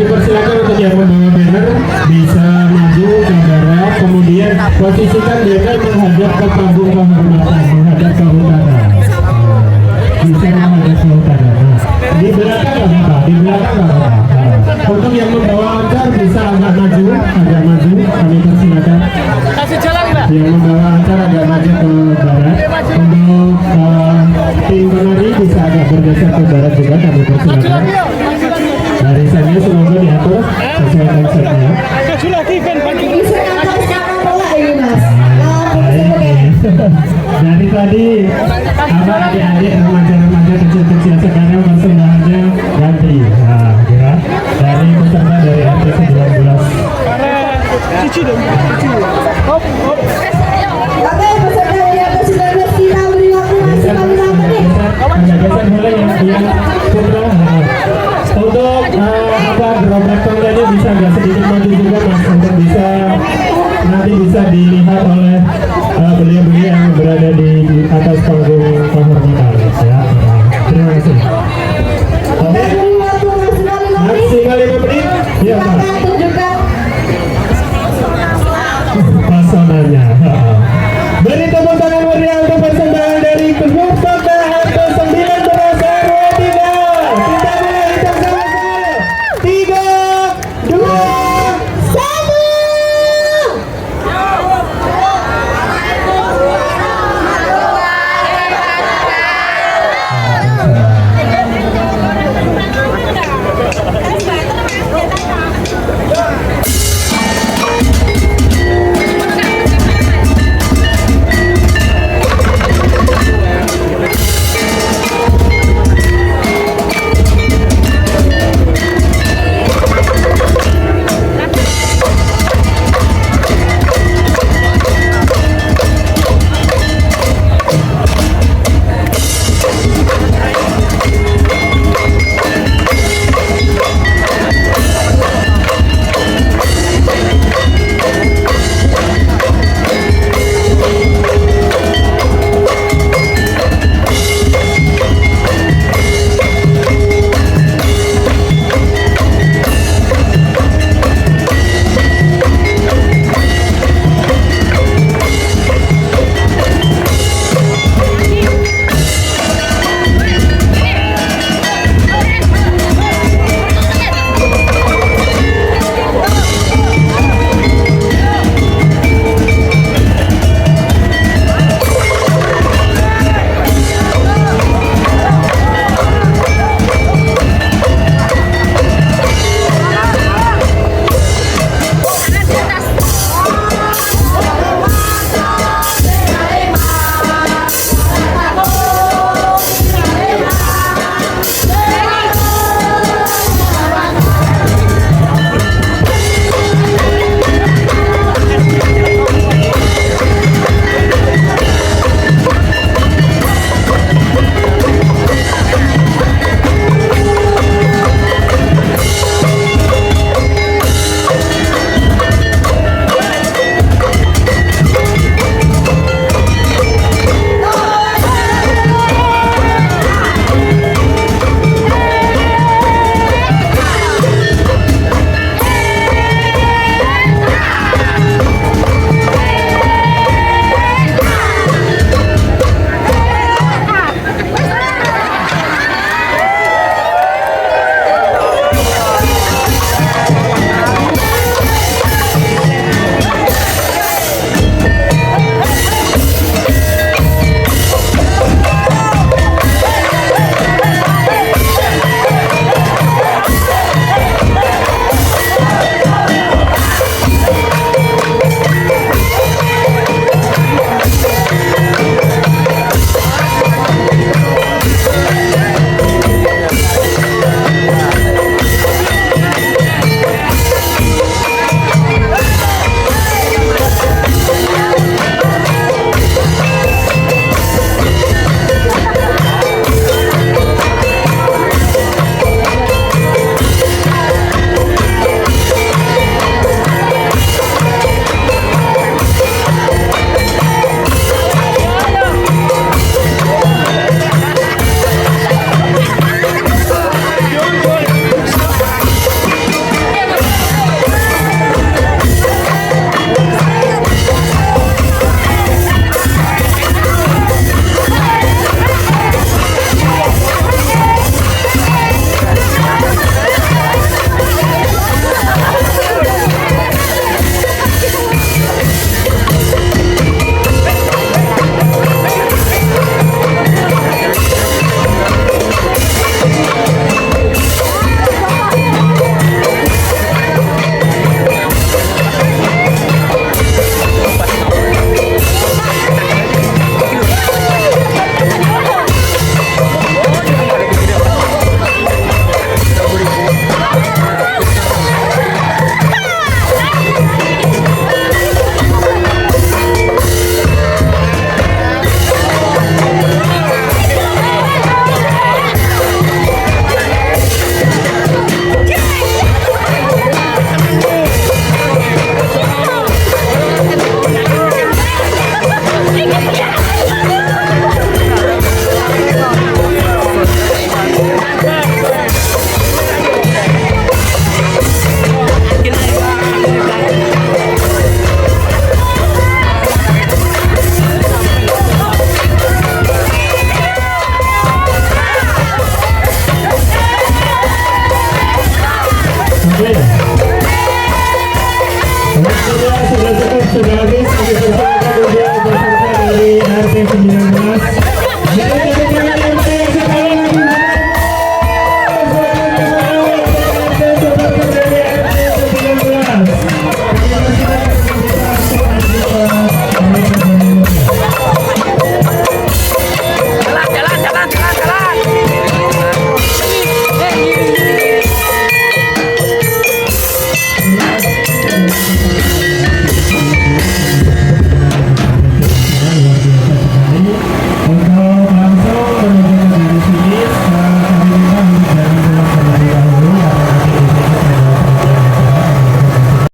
dipersilakan untuk yang membawa banner bisa maju ke barat, kemudian posisikan banner menghadap ke panggung kehormatan, menghadap ke utara. Bisa menghadap ke utara. Di belakang nggak apa-apa, di belakang nggak apa-apa. Untuk yang membawa angkar bisa agak maju, kami persilakan. Kasih jalan Mbak. Yang membawa angkar agak maju ke barat. Untuk tim penari bisa agak bergeser ke barat juga, kami persilakan. Barisannya semoga diatur sesuai konsepnya. Maju lagi kan Pak. Bisa ngangkat sekarang bola ini mas. Dari tadi apa adik-adik remaja-remaja kecil-kecil sekarang persembahannya ganti. Nah, ya. Dari peserta dari RT 19. Cici dong. Cici. Hop hop. Oke peserta dari atas 19 kita beri waktu maksimal 5 menit. Agak geser boleh yang putra. Untuk apa gerobak tangganya bisa agak sedikit